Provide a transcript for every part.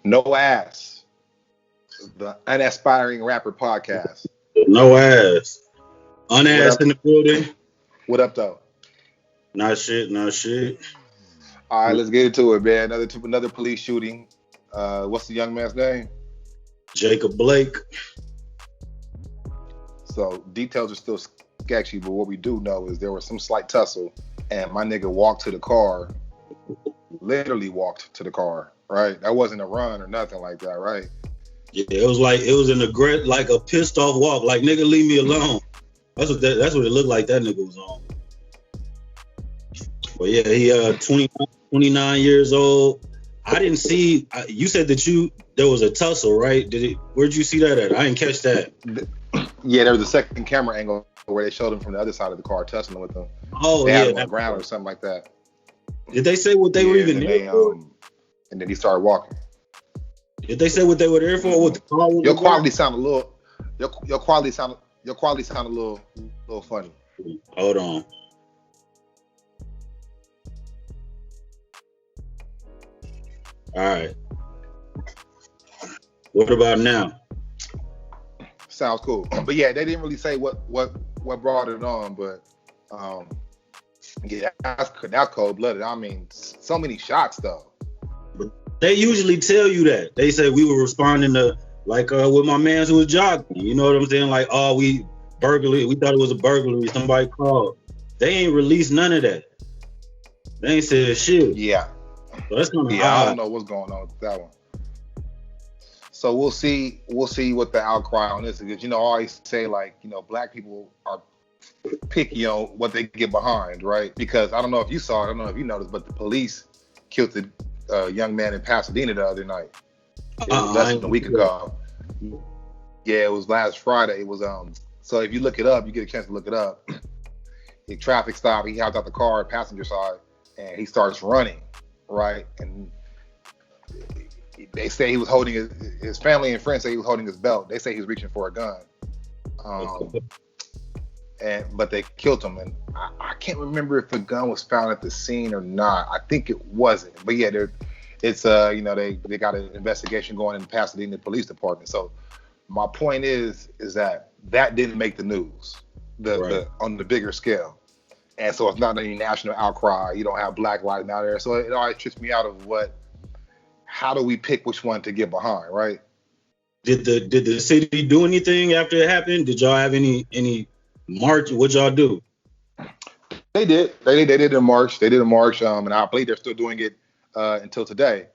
No Ass, the Unaspiring Rapper podcast. No ass. What Unass up? in the building. What up, though? Not shit, not shit. All right, let's get into it, man. Another police shooting. What's the young man's name? Jacob Blake. So details are still sketchy, but what we do know is there was some slight tussle, and my nigga walked to the car. Literally walked to the car. Right? That wasn't a run or nothing like that, right? Yeah, it was an like a pissed off walk. Like, nigga, leave me alone. That's what it looked like that nigga was on. But yeah, he 29 years old. I didn't see. You said that there was a tussle, right? Where'd you see that at? I didn't catch that. Yeah, there was a second camera angle where they showed him from the other side of the car tussling with them. Oh, they yeah, had him on the ground or something like that. Did they say what they were even there for? And then he started walking. Did they say what they were there for? What the car was? Your quality sounded a little. Your quality sounded a little funny. Hold on. All right. What about now? Sounds cool. But yeah, they didn't really say what brought it on, but yeah, that's cold blooded. I mean, so many shots though. But they usually tell you that. They say we were responding to with my man who was jogging. You know what I'm saying? Like, oh, we thought it was a burglary. Somebody called. They ain't released none of that. They ain't said shit. Yeah. So that's kind of odd. I don't know what's going on with that one. So we'll see what the outcry on this is. Because, I always say, black people are picky on what they get behind, right? Because I don't know if you saw it, I don't know if you noticed, but the police killed the young man in Pasadena the other night. It was less than a week ago. Yeah, it was last Friday. It was so if you look it up, you get a chance to look it up. The traffic stop, he hopped out the car, passenger side, and he starts running, right? And they say he was holding his family and friends say he was holding his belt. They say he was reaching for a gun. But they killed him, and I can't remember if a gun was found at the scene or not. I think it wasn't, but yeah, it's they got an investigation going in the Pasadena Police Department. So my point is that didn't make the news, on the bigger scale, and so it's not any national outcry. You don't have Black Lives Matter, so it always trips me out of how do we pick which one to get behind, right? Did the city do anything after it happened? Did y'all have any march? What y'all do? They did. They did a march. They did a march, and I believe they're still doing it until today.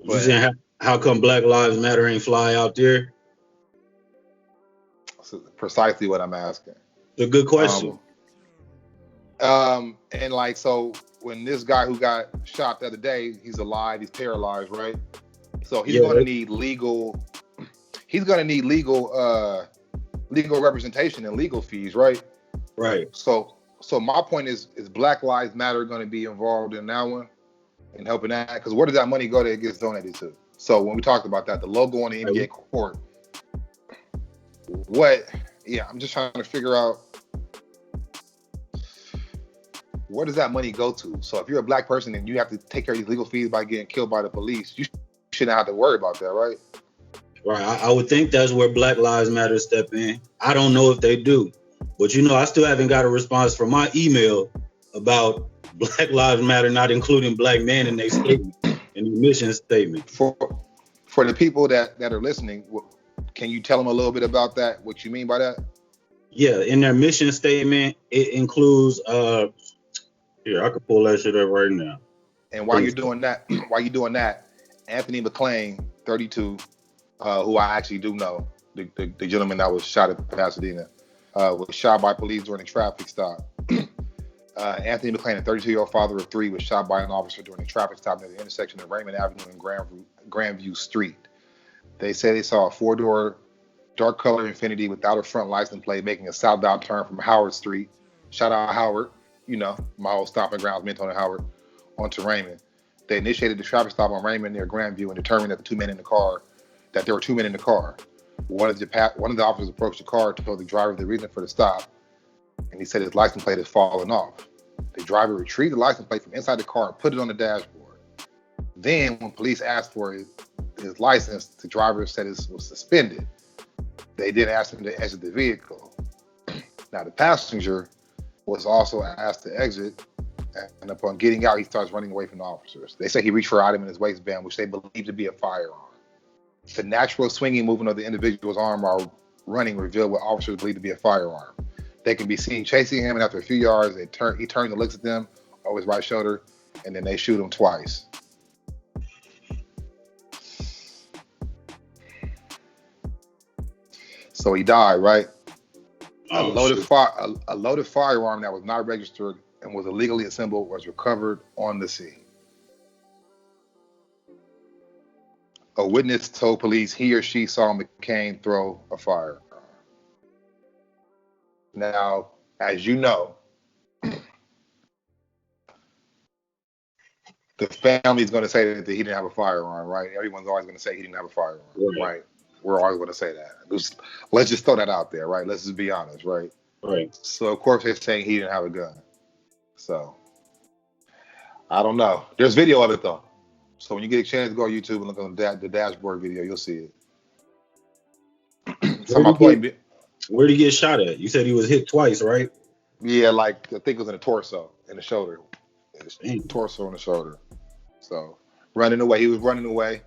But, you saying how come Black Lives Matter ain't fly out there? That's precisely what I'm asking. It's a good question. And so when this guy who got shot the other day, he's alive, he's paralyzed, right? So he's going to need legal. He's going to need legal representation and legal fees, right? Right. So my point is Black Lives Matter going to be involved in that one and helping that? Because where does that money go that it gets donated to? So when we talked about that, the logo on the NBA court, I'm just trying to figure out where does that money go to? So if you're a black person and you have to take care of these legal fees by getting killed by the police, you shouldn't have to worry about that, right? Right. I would think that's where Black Lives Matter step in. I don't know if they do. But I still haven't got a response from my email about Black Lives Matter not including black men in their statement, in the mission statement. For the people that are listening, can you tell them a little bit about that, what you mean by that? Yeah, in their mission statement, it includes, I could pull that shit up right now. And while you're doing that, Anthony Mclean, 32, who I actually do know, the gentleman that was shot at Pasadena, was shot by police during a traffic stop. Anthony Mclean, a 32-year-old father of three, was shot by an officer during a traffic stop near the intersection of Raymond Avenue and Grandview Street. They say they saw a four-door, dark-colored Infiniti without a front license plate making a southbound turn from Howard Street. Shout out Howard, my old stomping grounds, Minton and Howard, onto Raymond. They initiated the traffic stop on Raymond near Grandview and determined that there were two men in the car. One of the officers approached the car, told the driver the reason for the stop, and he said his license plate had fallen off. The driver retrieved the license plate from inside the car and put it on the dashboard. Then, when police asked for his his license, the driver said it was suspended. They didn't ask him to exit the vehicle. Now, the passenger was also asked to exit, and upon getting out, he starts running away from the officers. They say he reached for an item in his waistband, which they believe to be a firearm. The natural swinging movement of the individual's arm while running revealed what officers believe to be a firearm. They can be seen chasing him, and after a few yards, he turns and looks at them over his right shoulder, and then they shoot him twice. So he died, right? A loaded firearm that was not registered and was illegally assembled was recovered on the scene. A witness told police he or she saw McCain throw a firearm. Now, as you know, the family's going to say that he didn't have a firearm, right? Everyone's always going to say he didn't have a firearm, right? We're always going to say that. Let's just throw that out there, right? Let's just be honest, right? Right. So, of course, they're saying he didn't have a gun. So, I don't know. There's video of it, though. So when you get a chance to go on YouTube and look on the dashboard video, you'll see it. So where did he get shot at? You said he was hit twice, right? Yeah, like I think it was in the torso, in the shoulder. Torso and the shoulder. So running away. He was running away.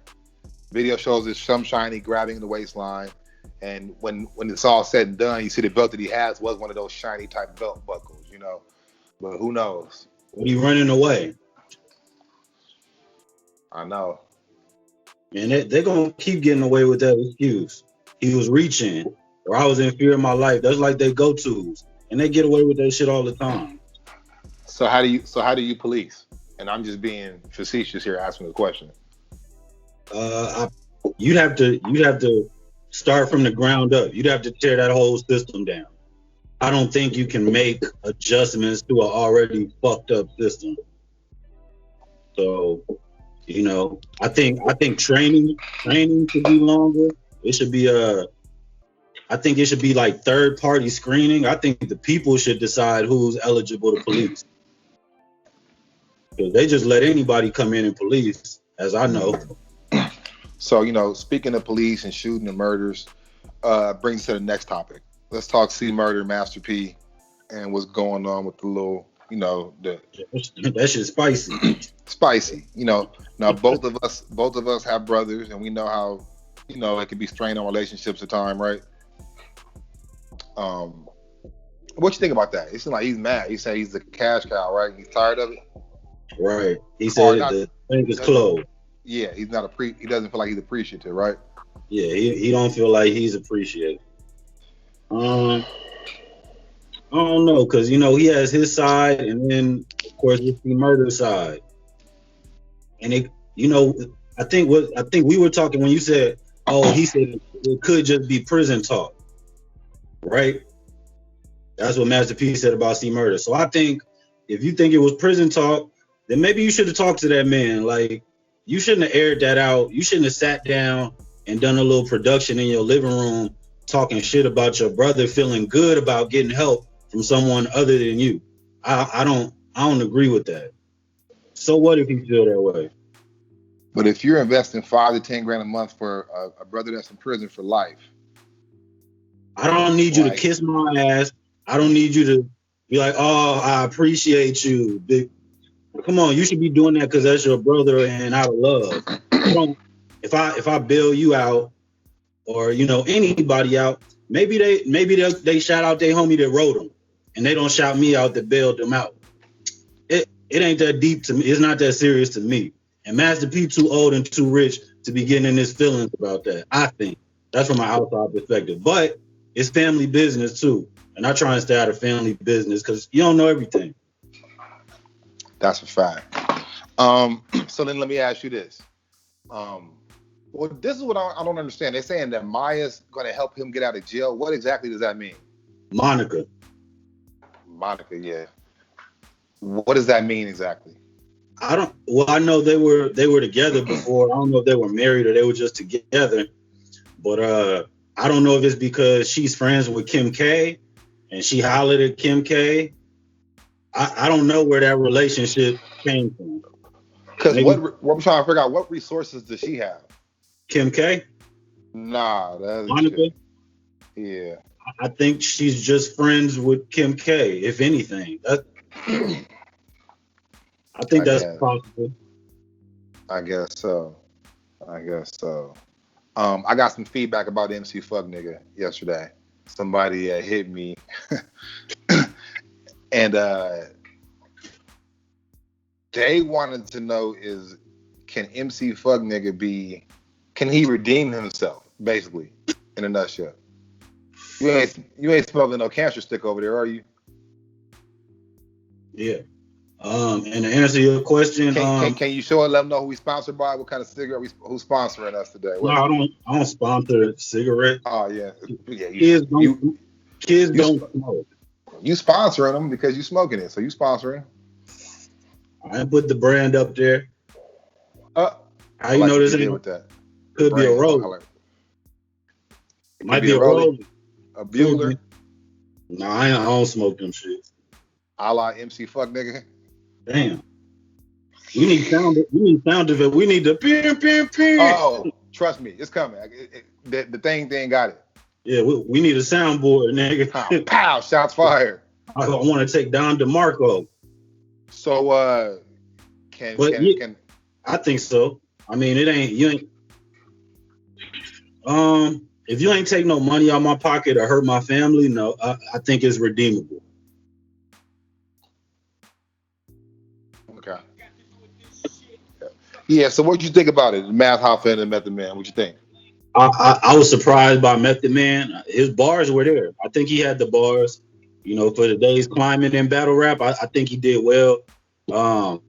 Video shows his shiny grabbing the waistline. And when it's all said and done, you see the belt that he has was one of those shiny type belt buckles, you know. But who knows? When he running away. I know. And they're going to keep getting away with that excuse. He was reaching, or I was in fear of my life. That's like their go-tos. And they get away with that shit all the time. So how do you police? And I'm just being facetious here asking the question. You'd have to start from the ground up. You'd have to tear that whole system down. I don't think you can make adjustments to an already fucked up system. So, you know, I think training should be longer. It should be I think it should be like third party screening. I think the people should decide who's eligible to police. Because they just let anybody come in and police, as I know. So, you know, speaking of police and shooting and murders, brings us to the next topic. Let's talk C Murder, Master P, and what's going on with the little, you know, that shit's spicy. Spicy, you know. Now both of us have brothers, and we know how, you know, it can be strained on relationships at times, right? What you think about that? It seems like he's mad. He said he's the cash cow, right? He's tired of it. Right. He said the thing is closed. Yeah, he's not he doesn't feel like he's appreciative, right? Yeah, he don't feel like he's appreciated. I don't know, because, you know, he has his side, and then of course it's the murder side. And it, you know, I think we were talking when you said, oh, he said it could just be prison talk, right? That's what Master P said about C Murder. So I think if you think it was prison talk, then maybe you should have talked to that man. Like, you shouldn't have aired that out. You shouldn't have sat down and done a little production in your living room talking shit about your brother feeling good about getting help from someone other than you. I don't agree with that. So what if you feel that way? But if you're investing $5 to $10 a month for a brother that's in prison for life, I don't need you to kiss my ass. I don't need you to be like, oh, I appreciate you. Come on, you should be doing that because that's your brother and out of love. If I bail you out, or, you know, anybody out, maybe they shout out their homie that wrote them, and they don't shout me out that bailed them out. It ain't that deep to me. It's not that serious to me. And Master P too old and too rich to be getting in his feelings about that. I think that's from my outside perspective. But it's family business too, and I try and stay out of family business because you don't know everything. That's a fact. So then let me ask you this. Well, this is what I don't understand. They're saying that Maya's going to help him get out of jail. What exactly does that mean? Monica, yeah. What does that mean exactly? I know they were together before. I don't know if they were married or they were just together. But I don't know if it's because she's friends with Kim K and she hollered at Kim K. I don't know where that relationship came from. Because what I'm trying to figure out, what resources does she have? Kim K, Nah, that's a Monica. chick. Yeah. I think she's just friends with Kim K, if anything. I think I that's guess. possible. I guess so. I guess so. I got some feedback about the MC Fuck nigga yesterday. Somebody hit me, and they wanted to know can MC Fuck nigga can he redeem himself? Basically, in a nutshell. You ain't smoking no cancer stick over there, are you? Yeah. And to answer your question, Can you show and let them know who we sponsored by? What kind of cigarette who's sponsoring us today? no, I don't sponsor cigarettes. Oh yeah, Kids don't smoke. You sponsoring them because you smoking it, so you sponsoring. I put the brand up there. How you like know this ain't with that? Could be a roll. Might be a roll. A Bueller. No, I don't smoke them shit. A la MC Fuck nigga. Damn. We need sound effect. We need the ping. Oh, trust me, it's coming. The thing got it. Yeah, we need a soundboard, nigga. Pow! Shots fired. I want to take Don DeMarco. So, can I think so. I mean, if you ain't take no money out my pocket or hurt my family, no, I think it's redeemable. Okay. Yeah. So, what you think about it? Math Hoffa and the Method Man. What you think? I was surprised by Method Man. His bars were there. I think he had the bars. For the days climbing in battle rap, I think he did well. I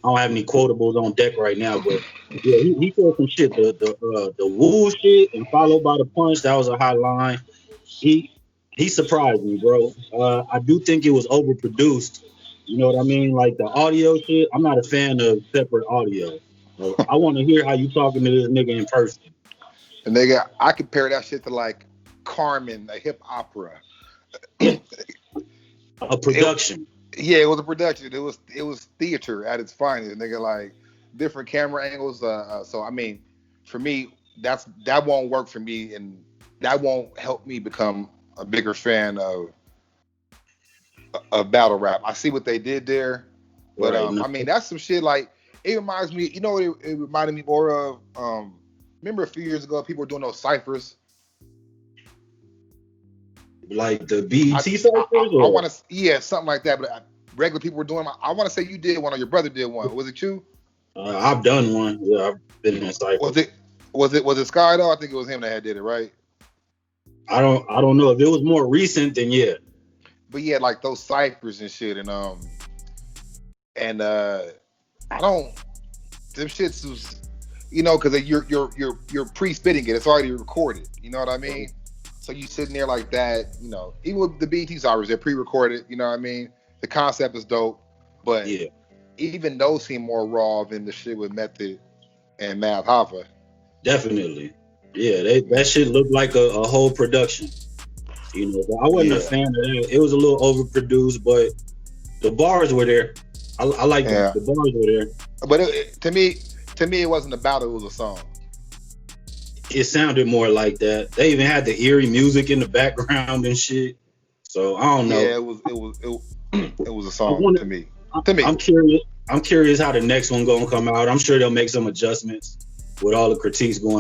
don't have any quotables on deck right now, but yeah, he said some shit. The woo shit and followed by the punch. That was a high line. He surprised me, bro. I do think it was overproduced. You know what I mean? Like the audio shit. I'm not a fan of separate audio. I want to hear how you talking to this nigga in person. And nigga, I compare that shit to like Carmen, a hip opera. A production. It was a production. It was theater at its finest, nigga. Like different camera angles. So I mean, for me, that won't work for me, and that won't help me become a bigger fan of battle rap. I see what they did there, but right, I mean that's some shit. Like it reminds me. You know what it reminded me more of? Remember a few years ago, people were doing those ciphers. Like the BET ciphers? I want to, something like that. But regular people were doing. I want to say you did one, or your brother did one. Was it you? I've done one. Yeah, I've been in a cipher. Was it Sky though? I think it was him that did it, right? I don't know if it was more recent than yeah. But yeah, like those ciphers and shit, and I don't. Them shits was, because you're pre-spitting it. It's already recorded. You know what I mean? So you sitting there like that, even with the BET ciphers, they're pre-recorded, you know what I mean? The concept is dope, but even those seem more raw than the shit with Method and Math Hoffa. Definitely. Yeah, that shit looked like a whole production. But I wasn't a fan of that. It was a little overproduced, but the bars were there. I like the bars were there. But to me, it wasn't a battle, it was a song. It sounded more like that. They even had the eerie music in the background and shit. So I don't know. Yeah, it was a song to me. I'm curious how the next one gonna come out. I'm sure they'll make some adjustments with all the critiques going